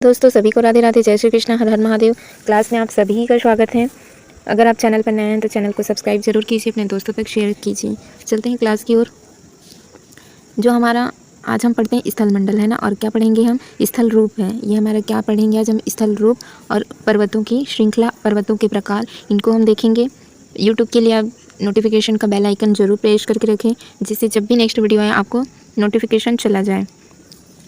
दोस्तों सभी को राधे राधे, जय श्री कृष्णा, हर हर महादेव। क्लास में आप सभी का स्वागत है। अगर आप चैनल पर नए हैं तो चैनल को सब्सक्राइब जरूर कीजिए, अपने दोस्तों तक शेयर कीजिए। चलते हैं क्लास की ओर। जो हमारा आज हम पढ़ते हैं स्थल मंडल है ना, और क्या पढ़ेंगे हम? स्थल रूप है। ये हमारा क्या पढ़ेंगे आज हम? स्थल रूप और पर्वतों की श्रृंखला, पर्वतों के प्रकार, इनको हम देखेंगे। यूट्यूब के लिए आप नोटिफिकेशन का बेल आइकन जरूर प्रेस करके रखें, जिससे जब भी नेक्स्ट वीडियो आए आपको नोटिफिकेशन चला जाए।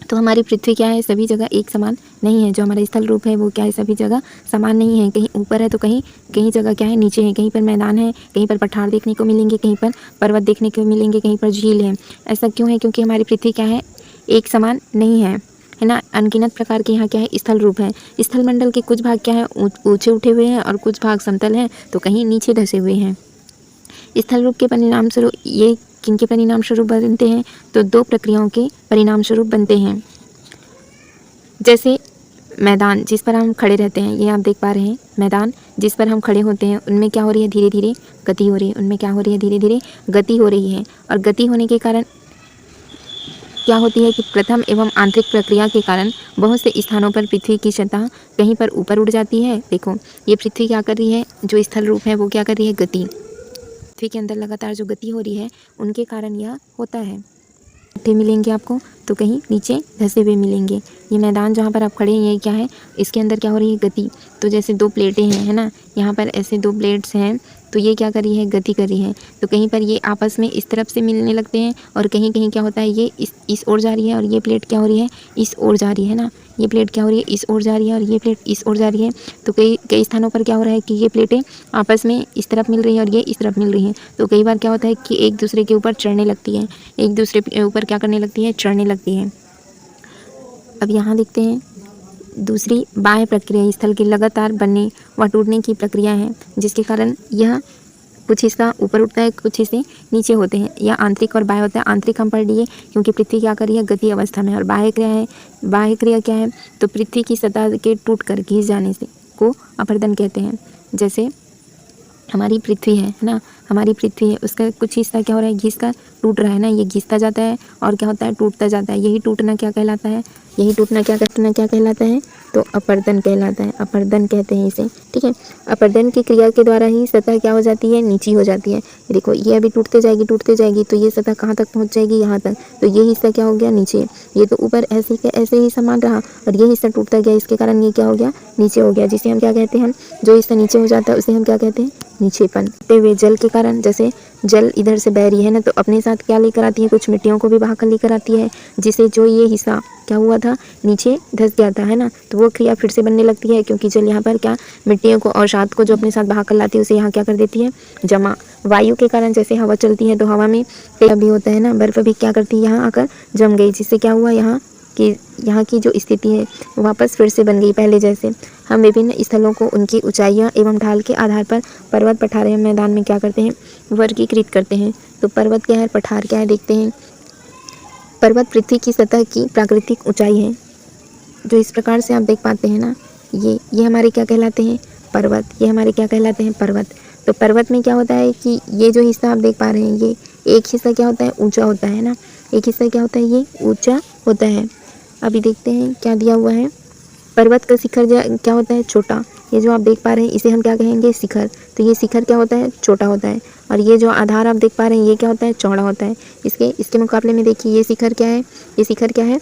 तो हमारी पृथ्वी क्या है? सभी जगह एक समान नहीं है। जो हमारा स्थल रूप है वो क्या है? सभी जगह समान नहीं है। कहीं ऊपर है तो कहीं जगह क्या है? नीचे है। कहीं पर मैदान है, कहीं पर पठार देखने को मिलेंगे, कहीं पर पर्वत देखने को मिलेंगे, कहीं पर झील है। ऐसा क्यों है? क्योंकि हमारी पृथ्वी क्या है? एक समान नहीं है, है ना। अनगिनत प्रकार के यहाँ क्या है? स्थल रूप है। स्थल मंडल के कुछ भाग क्या है? ऊंचे उठे हुए हैं और कुछ भाग समतल हैं, तो कहीं नीचे धसे हुए हैं। स्थल रूप के परिणाम स्वरूप ये किनके परिणाम स्वरूप बनते हैं? तो दो प्रक्रियाओं के परिणाम स्वरूप बनते हैं। जैसे मैदान जिस पर हम खड़े रहते हैं, ये आप देख पा रहे हैं। मैदान जिस पर हम खड़े होते हैं उनमें क्या हो रही है? धीरे धीरे गति हो रही है। उनमें क्या हो रही है? धीरे धीरे गति हो रही है। और गति होने के कारण क्या होती है कि प्रथम एवं आंतरिक प्रक्रिया के कारण बहुत से स्थानों पर पृथ्वी की सतह कहीं पर ऊपर उठ जाती है। देखो ये पृथ्वी क्या कर रही है? जो स्थल रूप है वो क्या कर रही है? गति। पृथ्वी के अंदर लगातार जो गति हो रही है उनके कारण यह होता है। इकट्ठे मिलेंगे आपको तो कहीं नीचे धसे हुए मिलेंगे। ये मैदान जहाँ पर आप खड़े हैं ये क्या है? इसके अंदर क्या हो रही है? गति। तो जैसे दो प्लेटें हैं, है ना, यहाँ पर ऐसे दो प्लेट्स हैं, तो ये क्या कर रही है? गति कर रही है। तो कहीं पर ये आपस में इस तरफ से मिलने लगते हैं और कहीं कहीं क्या होता है? ये इस ओर जा रही है और ये प्लेट क्या हो रही है? इस ओर जा रही है ना। ये प्लेट क्या हो रही है? इस ओर जा रही है और ये प्लेट इस ओर जा रही है। तो कई स्थानों पर क्या हो रहा है कि ये प्लेटें आपस में इस तरफ मिल रही है और ये इस तरफ मिल रही हैं। तो कई बार क्या होता है कि एक दूसरे के ऊपर चढ़ने लगती है, एक दूसरे के ऊपर क्या करने लगती है? चढ़ने लगती है। अब यहाँ देखते हैं दूसरी बाह्य प्रक्रिया स्थल के लगातार बनने व टूटने की प्रक्रिया है, जिसके कारण यह कुछ हिस्सा ऊपर उठता है, कुछ हिस्से नीचे होते हैं। यह आंतरिक और बाह्य होता है। आंतरिक हम पढ़ लिए क्योंकि पृथ्वी क्या कर रही है? गति अवस्था में। और बाह्य क्रिया है, बाह्य क्रिया क्या है? तो पृथ्वी की सतह के टूट कर घिस जाने से को अपरदन कहते हैं। जैसे हमारी पृथ्वी है ना, हमारी पृथ्वी है, उसका कुछ हिस्सा क्या हो रहा है? घिस कर टूट रहा है ना। ये घिसता जाता है और क्या होता है? टूटता जाता है। यही टूटना क्या कहलाता है? यही टूटना क्या कहलाता है? तो अपरदन कहलाता है। अपरदन कहते हैं इसे, ठीक है। अपरदन की क्रिया के द्वारा ही सतह क्या हो जाती है? नीची हो जाती है। देखो ये अभी टूटते जाएगी तो ये सतह कहाँ तक पहुँच जाएगी? यहाँ तक। तो ये हिस्सा क्या हो गया? नीचे। ये तो ऊपर ऐसे के ऐसे ही समान रहा और ये हिस्सा टूटता गया, इसके कारण ये क्या हो गया? नीचे हो गया। जिसे हम क्या कहते हैं? जो हिस्सा नीचे हो जाता है उसे हम क्या कहते हैं? नीचेपन। हुए जल के कारण, जैसे जल इधर से बह रही है ना, तो अपने साथ क्या लेकर आती है? कुछ मिट्टियों को भी बहाकर लेकर आती है, जिसे जो ये हिस्सा क्या हुआ था? नीचे धंस गया था, है ना। तो वो क्रिया फिर से बनने लगती है, क्योंकि जल यहाँ पर क्या मिट्टियों को और अवसाद को जो अपने साथ बहाकर लाती है उसे यहाँ क्या कर देती है? जमा। वायु के कारण जैसे हवा चलती है तो हवा में भी होता है ना, बर्फ भी क्या करती है? यहाँ आकर जम गई, जिससे क्या हुआ? यहाँ की जो स्थिति है वापस फिर से बन गई पहले जैसे। हम विभिन्न स्थलों को उनकी ऊंचाइयाँ एवं ढाल के आधार पर पर्वत, पठार एवं मैदान में क्या करते हैं? वर्गीकृत करते हैं। तो पर्वत क्या है? पठार क्या है? देखते हैं। पर्वत पृथ्वी की सतह की प्राकृतिक ऊंचाई है, जो इस प्रकार से आप देख पाते हैं ना। ये हमारे क्या कहलाते हैं? पर्वत। ये हमारे क्या कहलाते हैं? पर्वत। तो पर्वत में क्या होता है कि ये जो हिस्सा आप देख पा रहे हैं, ये एक हिस्सा क्या होता है? ऊंचा होता है ना। एक हिस्सा क्या होता है? ये ऊंचा होता है। अभी देखते हैं क्या दिया हुआ है। पर्वत का शिखर क्या होता है? छोटा। ये जो आप देख पा रहे हैं इसे हम क्या कहेंगे? शिखर। तो ये शिखर क्या होता है? छोटा होता है। और ये जो आधार आप देख पा रहे हैं ये क्या होता है? चौड़ा होता है। इसके मुकाबले में देखिए ये शिखर क्या है? ये शिखर क्या है?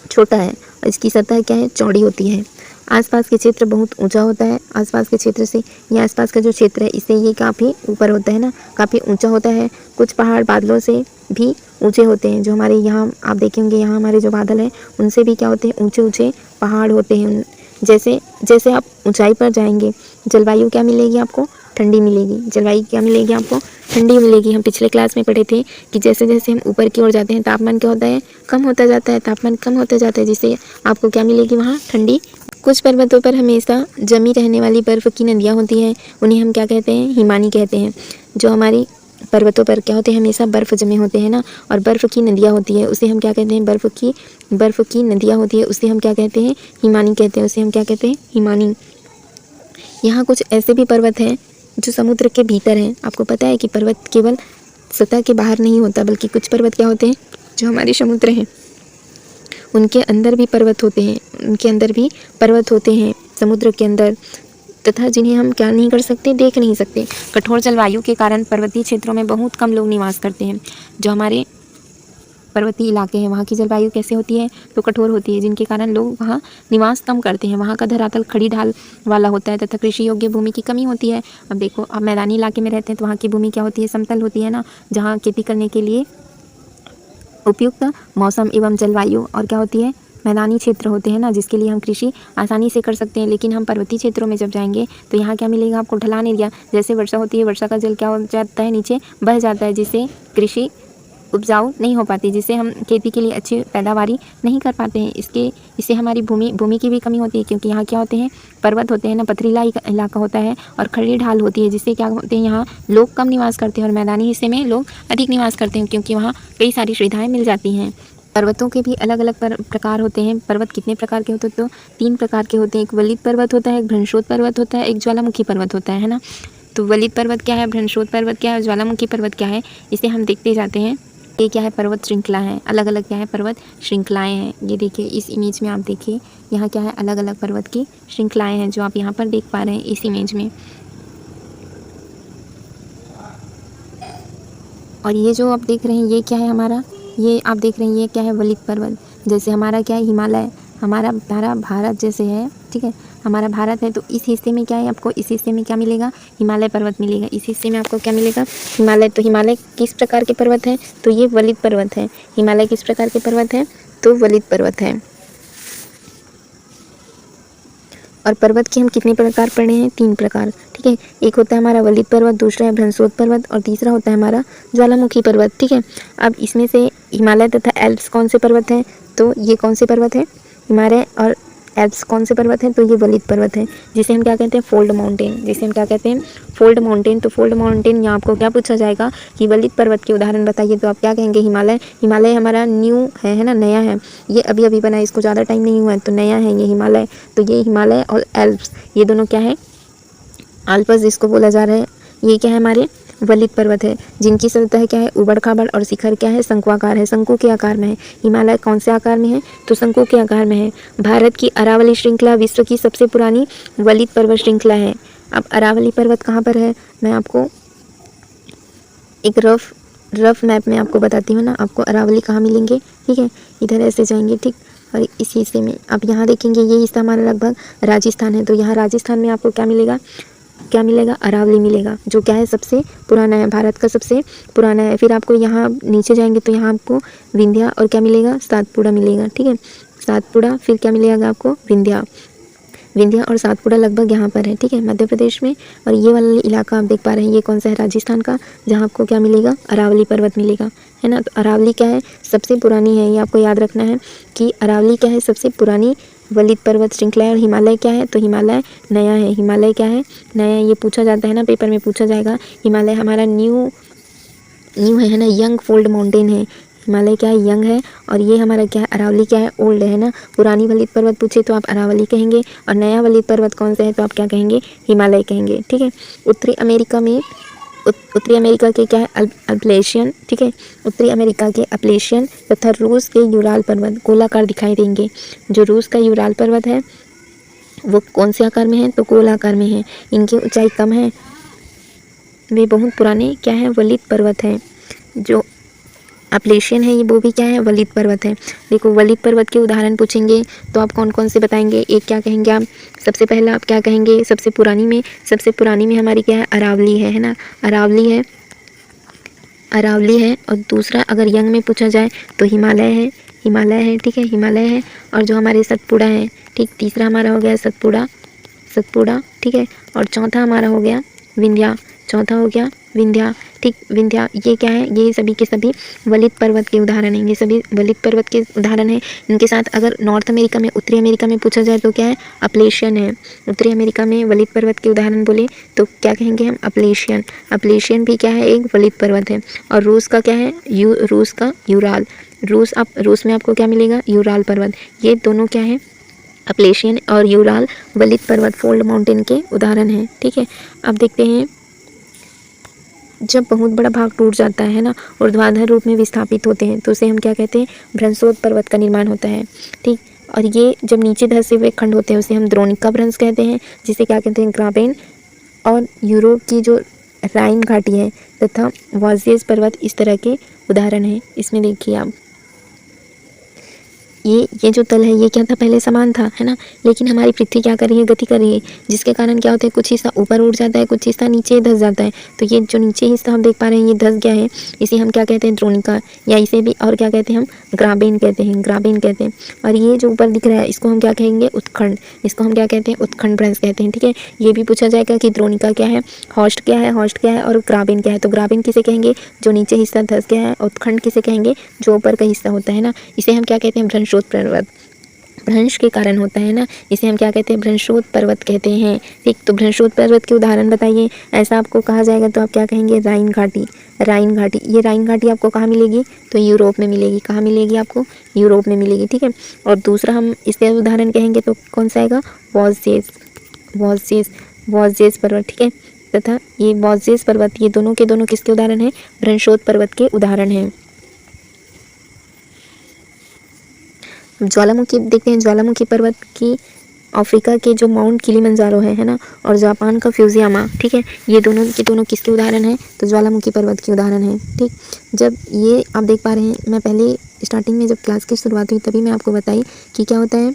छोटा है और इसकी सतह क्या है? चौड़ी होती है। आसपास के क्षेत्र बहुत ऊंचा होता है। आसपास के क्षेत्र से, ये आसपास का जो क्षेत्र है इससे ये काफ़ी ऊपर होता है ना, काफ़ी ऊंचा होता है। कुछ पहाड़ बादलों से भी ऊंचे होते हैं। जो हमारे यहाँ आप देखेंगे, यहाँ हमारे जो बादल हैं उनसे भी क्या होते हैं? ऊंचे ऊंचे पहाड़ होते हैं। जैसे जैसे आप ऊंचाई पर जाएंगे जलवायु क्या मिलेगी आपको? ठंडी मिलेगी। जलवायु क्या मिलेगी आपको? ठंडी मिलेगी। हम पिछले क्लास में पढ़े थे कि जैसे जैसे हम ऊपर की ओर जाते हैं तापमान क्या होता है? कम होता जाता है। तापमान कम होता जाता है, जिससे आपको क्या मिलेगी? वहाँ ठंडी। कुछ पर्वतों पर हमेशा जमी रहने वाली बर्फ़ की नदियाँ होती हैं, उन्हें हम क्या कहते हैं? हिमानी कहते हैं। जो हमारी पर्वतों पर क्या होते हैं? हमेशा बर्फ़ जमे होते हैं ना, और बर्फ़ की नदियाँ होती है, उसे हम क्या कहते हैं? बर्फ़ की नदियाँ होती है, उसे हम क्या कहते हैं? हिमानी कहते हैं। उसे हम क्या कहते हैं? हिमानी। यहाँ कुछ ऐसे भी पर्वत हैं जो समुद्र के भीतर हैं। आपको पता है कि पर्वत केवल सतह के बाहर नहीं होता, बल्कि कुछ पर्वत क्या होते हैं? जो हमारे समुद्र हैं उनके अंदर भी पर्वत होते हैं, उनके अंदर भी पर्वत होते हैं समुद्र के अंदर, तथा जिन्हें हम क्या नहीं कर सकते, देख नहीं सकते। कठोर जलवायु के कारण पर्वतीय क्षेत्रों में बहुत कम लोग निवास करते हैं। जो हमारे पर्वतीय इलाके हैं वहाँ की जलवायु कैसे होती है, तो कठोर होती है, जिनके कारण लोग वहाँ निवास कम करते हैं। वहाँ का धरातल खड़ी ढाल वाला होता है तथा कृषि योग्य भूमि की कमी होती है। अब देखो, आप मैदानी इलाके में रहते हैं तो वहाँ की भूमि क्या होती है, समतल होती है ना, जहाँ खेती करने के लिए उपयुक्त मौसम एवं जलवायु और क्या होती है, मैदानी क्षेत्र होते हैं ना, जिसके लिए हम कृषि आसानी से कर सकते हैं। लेकिन हम पर्वतीय क्षेत्रों में जब जाएंगे तो यहाँ क्या मिलेगा आपको, ढलान एरिया। जैसे वर्षा होती है, वर्षा का जल क्या हो जाता है, नीचे बह जाता है, जिससे कृषि उपजाऊ नहीं हो पाती, जिससे हम खेती के लिए अच्छी पैदावारी नहीं कर पाते हैं। इससे हमारी भूमि की भी कमी होती है, क्योंकि यहाँ क्या होते हैं, पर्वत होते हैं ना, पथरीला इलाका होता है और खड़ी ढाल होती है, जिससे क्या होते हैं, यहाँ लोग कम निवास करते हैं और मैदानी हिस्से में लोग अधिक निवास करते हैं, क्योंकि वहाँ कई सारी सुविधाएँ मिल जाती हैं। पर्वतों के भी अलग अलग प्रकार होते हैं। पर्वत कितने प्रकार के होते हैं, तो 3 प्रकार के होते हैं। एक वलित पर्वत होता है, एक भ्रंशोत पर्वत होता है, एक ज्वालामुखी पर्वत होता है ना। तो वलित पर्वत क्या है, भ्रंशोत पर्वत क्या है, ज्वालामुखी पर्वत क्या है, इसे हम देखते जाते हैं। ये क्या है, पर्वत श्रृंखला है, अलग अलग क्या है, पर्वत श्रृंखलाएं हैं। ये देखिए, इस इमेज में आप देखिए, यहाँ क्या है, अलग अलग पर्वत की श्रृंखलाएं हैं, जो आप यहाँ पर देख पा रहे हैं इस इमेज में। और ये जो आप देख रहे हैं, ये क्या है हमारा, ये आप देख रहे हैं, ये क्या है, वलित पर्वत। जैसे हमारा क्या है, हिमालय, हमारा भारत जैसे है, ठीक है, हमारा भारत है, तो इस हिस्से में क्या है, आपको इस हिस्से में क्या मिलेगा, हिमालय पर्वत मिलेगा। इस हिस्से में आपको क्या मिलेगा, हिमालय। तो हिमालय किस प्रकार के पर्वत हैं, तो ये वलित पर्वत है। हिमालय किस प्रकार के पर्वत हैं, तो वलित पर्वत है। और पर्वत के हम कितने प्रकार पढ़े हैं, 3 प्रकार, ठीक है। एक होता है हमारा वलित पर्वत, दूसरा है भ्रंशोत पर्वत और तीसरा होता है हमारा ज्वालामुखी पर्वत, ठीक है। अब इसमें से हिमालय तथा एल्प्स कौन से पर्वत हैं, तो ये कौन से पर्वत हैं, हिमालय और एल्प्स कौन से पर्वत हैं, तो ये वलित पर्वत है, जिसे हम क्या कहते हैं, फोल्ड माउंटेन, जिसे हम क्या कहते हैं, फोल्ड माउंटेन। तो फोल्ड माउंटेन, यहाँ आपको क्या पूछा जाएगा कि वलित पर्वत के उदाहरण बताइए, तो आप क्या कहेंगे, हिमालय। हिमालय हमारा न्यू है ना, नया है, ये अभी अभी बना है, इसको ज़्यादा टाइम नहीं हुआ है, तो नया है ये हिमालय। तो ये हिमालय और एल्प्स, ये दोनों क्या है, आल्पस जिसको बोला जा रहा है, ये क्या है, हमारे वलित पर्वत है, जिनकी सतह क्या है, उबड़ खाबड़ और शिखर क्या है, शंकुआकार है, शंकु के आकार में है। हिमालय कौन से आकार में है, तो शंकु के आकार में है। भारत की अरावली श्रृंखला विश्व की सबसे पुरानी वलित पर्वत श्रृंखला है। अब अरावली पर्वत कहाँ पर है, मैं आपको एक रफ मैप में आपको बताती हूँ ना, आपको अरावली कहाँ मिलेंगे, ठीक है, इधर ऐसे जाएंगे, ठीक। और इस हिस्से में आप यहाँ देखेंगे, ये हिस्सा हमारा लगभग राजस्थान है, तो यहाँ राजस्थान में आपको क्या मिलेगा, अरावली मिलेगा, जो क्या है, सबसे पुराना है, भारत का सबसे पुराना है। फिर आपको यहाँ नीचे जाएंगे तो यहाँ आपको विंध्या और क्या मिलेगा, सातपुड़ा मिलेगा, ठीक है, सातपुड़ा। फिर क्या मिलेगा आपको, विंध्या और सातपुड़ा लगभग यहाँ पर है, ठीक है, मध्य प्रदेश में। और ये वाला इलाका आप देख पा रहे हैं, ये कौन सा है, राजस्थान का, जहाँ आपको क्या मिलेगा, अरावली पर्वत मिलेगा, है ना। तो अरावली क्या है, सबसे पुरानी है, ये आपको याद रखना है कि अरावली क्या है, सबसे पुरानी वलित पर्वत श्रृंखला है। और हिमालय क्या है, तो हिमालय नया है, हिमालय क्या है, नया। ये पूछा जाता है ना, पेपर में पूछा जाएगा, हिमालय हमारा न्यू है ना, यंग फोल्ड माउंटेन है, हिमालय क्या है, यंग है। और ये हमारा क्या है, अरावली क्या है, ओल्ड है ना। पुरानी वलित पर्वत पूछे तो आप अरावली कहेंगे, और नया वलित पर्वत कौन सा है, तो आप क्या कहेंगे, हिमालय कहेंगे, ठीक है। उत्तरी अमेरिका के क्या है, अप्लेशियन, ठीक है, उत्तरी अमेरिका के अप्लेशियन तथा रूस के यूराल पर्वत गोलाकार दिखाई देंगे। जो रूस का यूराल पर्वत है वो कौन से आकार में है, तो गोलाकार में है, इनकी ऊंचाई कम है, वे बहुत पुराने क्या है, वलित पर्वत हैं। जो अप्लेशियन है ये वो भी क्या है, वलित पर्वत है। देखो, वलित पर्वत के उदाहरण पूछेंगे तो आप कौन कौन से बताएंगे, एक क्या कहेंगे आप, सबसे पहला आप क्या कहेंगे, सबसे पुरानी में हमारी क्या है, अरावली है ना, अरावली है। और दूसरा अगर यंग में पूछा जाए तो हिमालय है, ठीक है, हिमालय है। और जो हमारे सतपुड़ा है, ठीक, तीसरा हमारा हो गया सतपुड़ा, ठीक है। और चौथा हमारा हो गया विंध्या, ठीक, विंध्या। ये क्या है, ये सभी के सभी वलित पर्वत के उदाहरण हैं, ये सभी वलित पर्वत के उदाहरण हैं। इनके साथ अगर नॉर्थ अमेरिका में, उत्तरी अमेरिका में पूछा जाए तो क्या है, अप्लेशियन है। उत्तरी अमेरिका में वलित पर्वत के उदाहरण बोले तो क्या कहेंगे हम, अप्लेशियन भी क्या है, एक वलित पर्वत है। और रूस का क्या है, रूस का यूराल, रूस में आपको क्या मिलेगा, यूराल पर्वत। ये दोनों क्या है, अप्लेशियन और यूराल वलित पर्वत फोल्ड माउंटेन के उदाहरण हैं, ठीक है। अब देखते हैं जब बहुत बड़ा भाग टूट जाता है ना, ऊर्ध्वाधर रूप में विस्थापित होते हैं, तो उसे हम क्या कहते हैं, भ्रंशोत पर्वत का निर्माण होता है। ठीक, और ये जब नीचे धंसे हुए खंड होते हैं उसे हम द्रोणिका भ्रंश कहते हैं, जिसे क्या कहते हैं, ग्राबेन। और यूरोप की जो राइन घाटी है तथा वॉजियस पर्वत इस तरह के उदाहरण हैं। इसमें देखिए आप, ये जो तल है ये क्या था, पहले समान था, है ना, लेकिन हमारी पृथ्वी क्या कर रही है, गति कर रही है, जिसके कारण क्या होता है, कुछ हिस्सा ऊपर उठ जाता है, कुछ हिस्सा नीचे धंस जाता है। तो ये जो नीचे हिस्सा हम देख पा रहे हैं ये धंस गया है, इसे हम क्या कहते हैं, द्रोणिका, या इसे भी और क्या कहते हैं, हम ग्राबेन कहते हैं, ग्राबेन कहते हैं। और ये जो ऊपर दिख रहा है इसको हम क्या कहेंगे, उत्खंड, इसको हम क्या कहते हैं, उत्खंड भ्रंश कहते हैं। ठीक है, ये भी पूछा जाएगा कि द्रोणिका क्या है, होस्ट क्या है, होस्ट क्या है, और ग्राबेन क्या है। तो ग्राबेन किसे कहेंगे, जो नीचे हिस्सा धंस गया है, उत्खंड किसे कहेंगे, जो ऊपर का हिस्सा होता है ना, इसे हम क्या कहते हैं, भ्रंशोत पर्वत, भ्रंश के कारण होता है ना, इसे हम क्या कहते हैं, भ्रंशोत पर्वत कहते हैं। ठीक, तो भ्रंशोत पर्वत के उदाहरण बताइए। ऐसा आपको कहा जाएगा तो आप क्या कहेंगे, राइन घाटी, राइन घाटी। ये राइन घाटी आपको कहाँ मिलेगी, तो यूरोप में मिलेगी। कहाँ मिलेगी आपको, यूरोप में मिलेगी। ठीक है, और दूसरा हम इसके उदाहरण कहेंगे तो कौन सा आएगा, वॉजियस, वॉजियस, वॉजियस पर्वत। ठीक है, तथा ये वॉजियस पर्वत, ये दोनों के दोनों किसके उदाहरण हैं, भ्रंशोत पर्वत के उदाहरण हैं। ज्वालामुखी देखते हैं, ज्वालामुखी पर्वत की अफ्रीका के जो माउंट किलिमंजारो है ना, और जापान का फ्यूजियामा। ठीक है, ये दोनों के दोनों किसके उदाहरण हैं, तो ज्वालामुखी पर्वत के उदाहरण हैं। ठीक, जब ये आप देख पा रहे हैं, मैं पहले स्टार्टिंग में जब क्लास की शुरुआत हुई तभी मैं आपको बताई कि क्या होता है,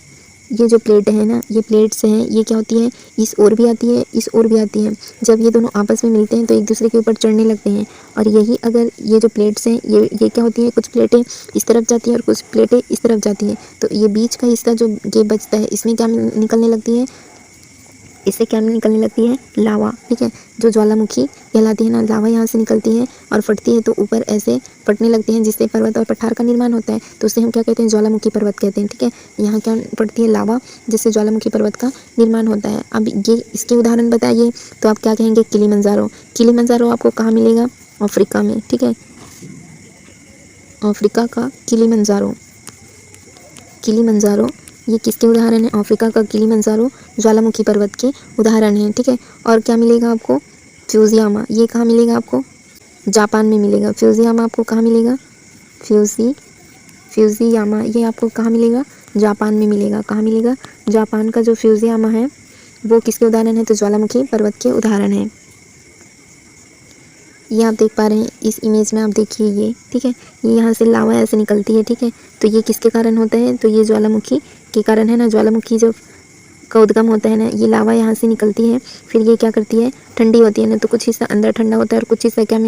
ये जो प्लेट है ना, ये प्लेट्स हैं, ये क्या होती है, इस ओर भी आती है, इस ओर भी आती है। जब ये दोनों आपस में मिलते हैं तो एक दूसरे के ऊपर चढ़ने लगते हैं। और यही अगर ये जो प्लेट्स हैं ये क्या होती है, कुछ प्लेटें इस तरफ जाती हैं और कुछ प्लेटें इस तरफ जाती हैं। तो ये बीच का हिस्सा जो ये बचता है इसमें क्या निकलने लगती है, इससे क्या निकलने लगती है, लावा। ठीक है, जो ज्वालामुखी कहलाती है ना, लावा यहाँ से निकलती है और फटती है तो ऊपर ऐसे फटने लगती हैं, जिससे पर्वत और पठार का निर्माण होता है। तो उसे हम क्या कहते हैं, ज्वालामुखी पर्वत कहते हैं। ठीक है, यहाँ क्या फटती है, लावा, जिससे ज्वालामुखी पर्वत का निर्माण होता है। अब ये इसके उदाहरण बताइए तो आप क्या कहेंगे, किलिमंजारो। किलिमंजारो आपको कहाँ मिलेगा, अफ्रीका में। ठीक है, अफ्रीका का किलिमंजारो, किलिमंजारो ये किसके उदाहरण है, अफ्रीका का किलिमंजारो ज्वालामुखी पर्वत के उदाहरण हैं। ठीक है, और क्या मिलेगा आपको, फ्यूजियामा, ये कहाँ मिलेगा आपको, जापान में मिलेगा। फ्यूजियामा आपको कहाँ मिलेगा, फ्यूजियामा ये आपको कहाँ मिलेगा, जापान में मिलेगा। कहाँ मिलेगा, जापान का जो फ्यूजियामा है वो किसके उदाहरण है, तो ज्वालामुखी पर्वत के उदाहरण हैं। ये आप देख पा रहे हैं इस इमेज में, आप देखिए ये। ठीक है, ये यहाँ से लावा ऐसे निकलती है। ठीक है, तो ये किसके कारण होता है, तो ये ज्वालामुखी के कारण है ना। ज्वालामुखी जब का उद्गम होता है ना, ये लावा यहाँ से निकलती है, फिर ये क्या करती है, ठंडी होती है ना, तो कुछ हिस्सा अंदर ठंडा होता है और कुछ हिस्सा क्या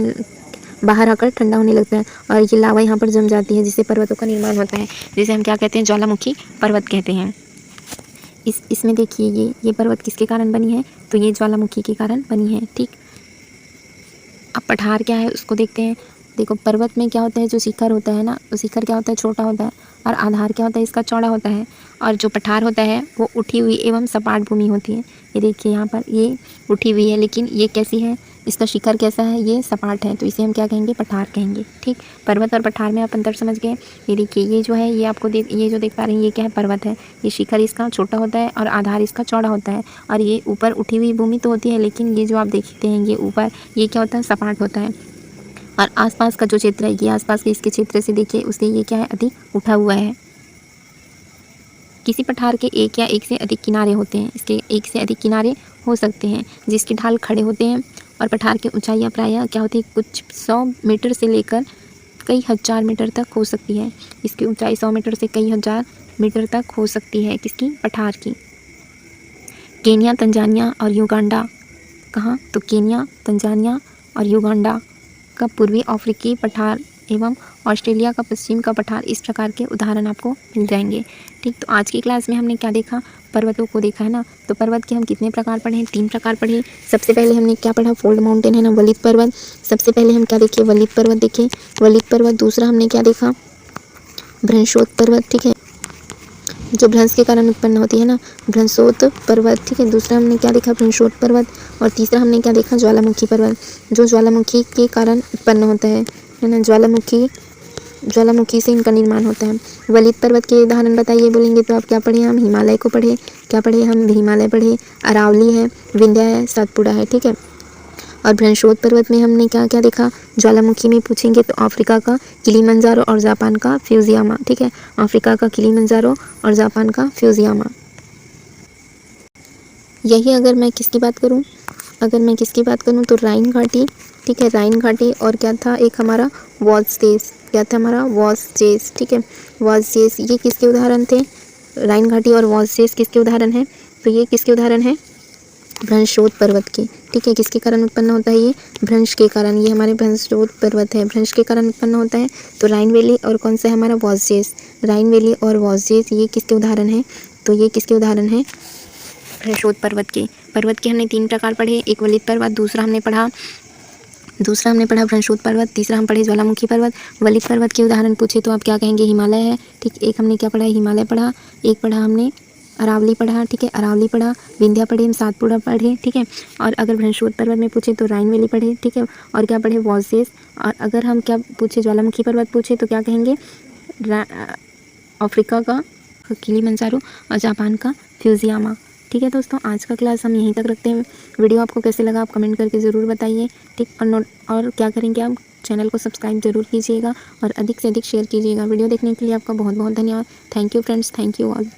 बाहर आकर ठंडा होने लगता है, और ये लावा यहाँ पर जम जाती है, जिससे पर्वतों का निर्माण होता है, जिसे हम क्या कहते हैं, ज्वालामुखी पर्वत कहते हैं। इसमें देखिए ये पर्वत किसके कारण बनी है, तो ये ज्वालामुखी के कारण बनी है। ठीक, अब पठार क्या है उसको देखते हैं। देखो, पर्वत में क्या होता है, जो शिखर होता है ना, तो शिखर क्या होता है, छोटा होता है, और आधार क्या होता है, इसका चौड़ा होता है। और जो पठार होता है वो उठी हुई एवं सपाट भूमि होती है। ये देखिए यहाँ पर ये उठी हुई है, लेकिन ये कैसी है, इसका शिखर कैसा है, ये सपाट है, तो इसे हम क्या कहेंगे, पठार कहेंगे। ठीक, पर्वत और पठार में आप अंतर समझ गए। ये देखिए, ये जो है, ये आपको ये जो देख पा रहे हैं ये क्या है, पर्वत है। ये शिखर इसका छोटा होता है और आधार इसका चौड़ा होता है, और ये ऊपर उठी हुई भूमि तो होती है, लेकिन ये जो आप देखते हैं ये ऊपर ये क्या होता है, सपाट होता है। और आसपास का जो क्षेत्र है, ये आसपास के इसके क्षेत्र से देखिए उससे ये क्या है, अधिक उठा हुआ है। किसी पठार के एक या एक से अधिक किनारे होते हैं, इसके एक से अधिक किनारे हो सकते हैं, जिसके ढाल खड़े होते हैं। और पठार की ऊंचाइयाँ प्रायः क्या होती है, कुछ 100 मीटर से लेकर कई हज़ार मीटर तक हो सकती है। इसकी ऊंचाई 100 मीटर से कई हज़ार मीटर तक हो सकती है, किसकी, पठार की। केन्या, तंजानिया और युगांडा, कहाँ, तो केन्या, तंजानिया और युगांडा का पूर्वी अफ्रीकी पठार एवं ऑस्ट्रेलिया का पश्चिम का पठार, इस प्रकार के उदाहरण आपको मिल जाएंगे। ठीक, तो आज की क्लास में हमने क्या देखा, पर्वतों को देखा है ना। तो पर्वत के हम कितने प्रकार पढ़े, 3 प्रकार पढ़े। सबसे पहले हमने क्या पढ़ा, फोल्ड माउंटेन है ना, वलित पर्वत। सबसे पहले हम क्या देखे, वलित पर्वत देखे, वलित पर्वत। दूसरा हमने क्या देखा, भ्रंशोत पर्वत। ठीक है, जो भ्रंश के कारण उत्पन्न होती है ना, भ्रंशोत पर्वत। ठीक है, दूसरा हमने क्या देखा, भ्रंशोत पर्वत। और तीसरा हमने क्या देखा, ज्वालामुखी पर्वत, जो ज्वालामुखी के कारण उत्पन्न होता है ना, ज्वालामुखी से इनका निर्माण होता है। वलित पर्वत के उदाहरण बताइए बोलेंगे तो आप क्या पढ़े, हम हिमालय को पढ़े। क्या पढ़े, हम हिमालय पढ़े, अरावली है, विंध्या है, सातपुड़ा है। ठीक है, और भ्रंशोद पर्वत में हमने क्या क्या देखा, ज्वालामुखी में पूछेंगे तो अफ्रीका का किलिमंजारो और जापान का फ्यूजियामा। ठीक है, अफ्रीका का किलिमंजारो और जापान का फ्यूजियामा। यही अगर मैं किसकी बात करूं, तो राइन घाटी। ठीक है, राइन घाटी। और क्या था एक हमारा वॉल्जेस, क्या था हमारा वॉल्जेस। ठीक है, वॉल्जेस ये किसके उदाहरण थे, राइन घाटी और वॉल्जेस किसके उदाहरण हैं, तो ये किसके उदाहरण हैं, भ्रंशोद पर्वत के। ठीक है, किसके कारण उत्पन्न होता है, ये भ्रंश के कारण, ये हमारे भ्रंशोद पर्वत है, भ्रंश के कारण उत्पन्न होता है। तो राइन वैली और कौन सा है हमारा वॉल्जेस, राइन वैली और वॉल्जेस ये किसके उदाहरण हैं, तो ये किसके उदाहरण हैं, भ्रंशोद पर्वत के। पर्वत के हमने 3 प्रकार पढ़े, एक वलित पर्वत, दूसरा हमने पढ़ा भ्रंशोद पर्वत, तीसरा हम पढ़े ज्वालामुखी पर्वत। वलित पर्वत के उदाहरण पूछे तो आप क्या कहेंगे, हिमालय है। ठीक, एक हमने क्या पढ़ा, हिमालय पढ़ा, एक पढ़ा हमने अरावली पढ़ा। ठीक है, अरावली पढ़ा, विंध्या पढ़े, हम सातपुड़ा पढ़े। ठीक है, और अगर भ्रंशोद पर्वत में पूछे तो राइन वैली पढ़े। ठीक है, और क्या पढ़े, वॉल्जेस। और अगर हम क्या पूछे, ज्वालामुखी पर्वत पूछे तो क्या कहेंगे, अफ्रीका का किलिमंजारो और जापान का फ्यूजियामा। ठीक है दोस्तों, आज का क्लास हम यहीं तक रखते हैं। वीडियो आपको कैसे लगा आप कमेंट करके ज़रूर बताइए। ठीक, और क्या करेंगे, आप चैनल को सब्सक्राइब जरूर कीजिएगा और अधिक से अधिक शेयर कीजिएगा। वीडियो देखने के लिए आपका बहुत बहुत धन्यवाद। Thank you friends, thank you all.